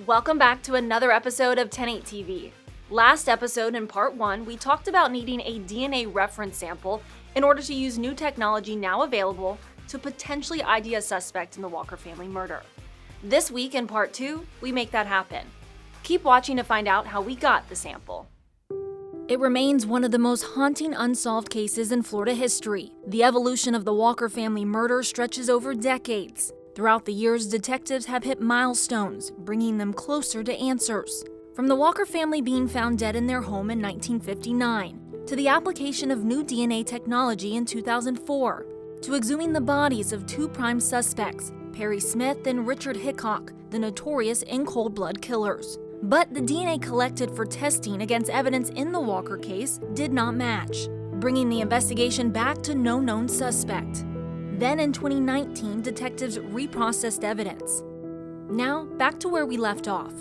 Welcome back to another episode of 108 TV. Last episode, in part 1, we talked about needing a DNA reference sample in order to use new technology now available to potentially ID a suspect in the Walker family murder. This week, in part 2, we make that happen. Keep watching to find out how we got the sample. It remains one of the most haunting unsolved cases in Florida history. The evolution of the Walker family murder stretches over decades. Throughout the years, detectives have hit milestones, bringing them closer to answers. From the Walker family being found dead in their home in 1959, to the application of new DNA technology in 2004, to exhuming the bodies of two prime suspects, Perry Smith and Richard Hickok, the notorious in cold blood killers. But the DNA collected for testing against evidence in the Walker case did not match, bringing the investigation back to no known suspect. Then in 2019, detectives reprocessed evidence. Now, back to where we left off.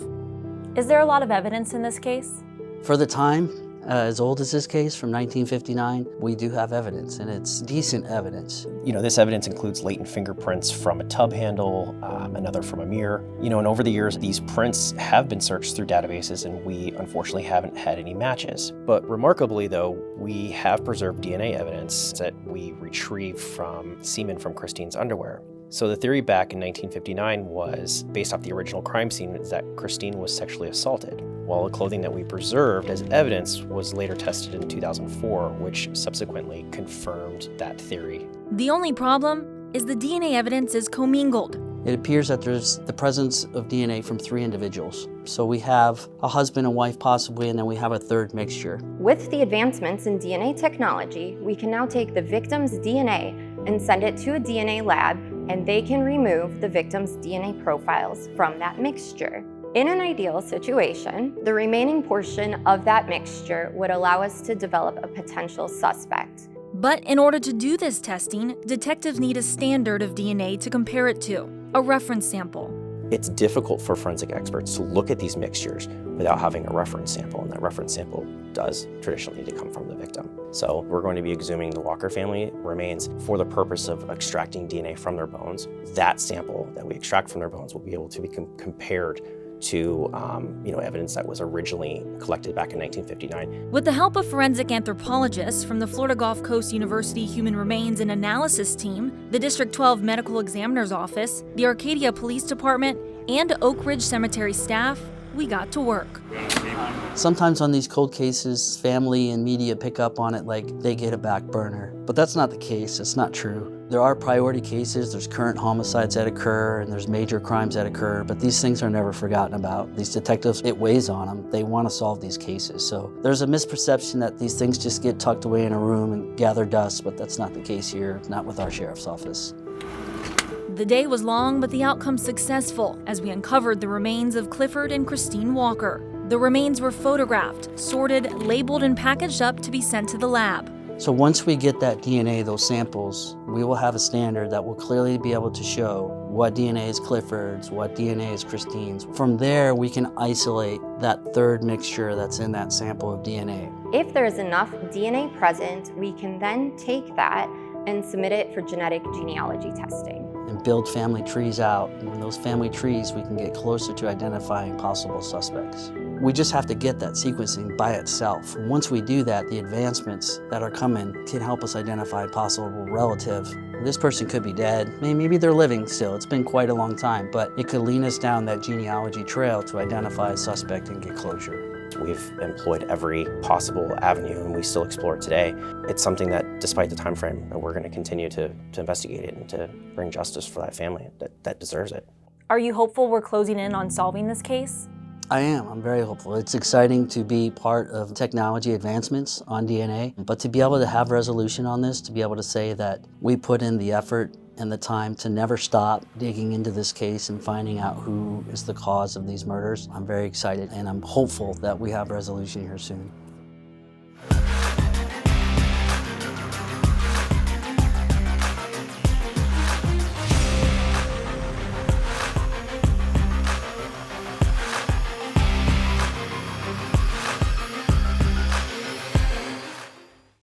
Is there a lot of evidence in this case? For the time, as old as this case from 1959, we do have evidence, and it's decent evidence. This evidence includes latent fingerprints from a tub handle, another from a mirror. And over the years, these prints have been searched through databases, and we unfortunately haven't had any matches. But remarkably, though, we have preserved DNA evidence that we retrieved from semen from Christine's underwear. So the theory back in 1959 was, based off the original crime scene, is that Christine was sexually assaulted, while the clothing that we preserved as evidence was later tested in 2004, which subsequently confirmed that theory. The only problem is the DNA evidence is commingled. It appears that there's the presence of DNA from 3 individuals. So we have a husband and wife possibly, and then we have a third mixture. With the advancements in DNA technology, we can now take the victim's DNA and send it to a DNA lab, and they can remove the victim's DNA profiles from that mixture. In an ideal situation, the remaining portion of that mixture would allow us to develop a potential suspect. But in order to do this testing, detectives need a standard of DNA to compare it to, a reference sample. It's difficult for forensic experts to look at these mixtures without having a reference sample, and that reference sample does traditionally need to come from the victim. So we're going to be exhuming the Walker family remains for the purpose of extracting DNA from their bones. That sample that we extract from their bones will be able to be compared to evidence that was originally collected back in 1959. With the help of forensic anthropologists from the Florida Gulf Coast University Human Remains and Analysis Team, the District 12 Medical Examiner's Office, the Arcadia Police Department, and Oak Ridge Cemetery staff, we got to work. Sometimes on these cold cases, family and media pick up on it like they get a back burner. But that's not the case. It's not true. There are priority cases, there's current homicides that occur, and there's major crimes that occur, but these things are never forgotten about. These detectives, it weighs on them. They want to solve these cases. So there's a misperception that these things just get tucked away in a room and gather dust, but that's not the case here, not with our sheriff's office. The day was long, but the outcome successful as we uncovered the remains of Clifford and Christine Walker. The remains were photographed, sorted, labeled, and packaged up to be sent to the lab. So once we get that DNA, those samples, we will have a standard that will clearly be able to show what DNA is Clifford's, what DNA is Christine's. From there, we can isolate that third mixture that's in that sample of DNA. If there is enough DNA present, we can then take that and submit it for genetic genealogy testing. And build family trees out. And in those family trees, we can get closer to identifying possible suspects. We just have to get that sequencing by itself. Once we do that, the advancements that are coming can help us identify a possible relative. This person could be dead. Maybe they're living still. It's been quite a long time, but it could lead us down that genealogy trail to identify a suspect and get closure. We've employed every possible avenue, and we still explore it today. It's something that, despite the time frame, we're going to continue to investigate it and to bring justice for that family that deserves it. Are you hopeful we're closing in on solving this case? I am. I'm very hopeful. It's exciting to be part of technology advancements on DNA, but to be able to have resolution on this, to be able to say that we put in the effort and the time to never stop digging into this case and finding out who is the cause of these murders, I'm very excited, and I'm hopeful that we have resolution here soon.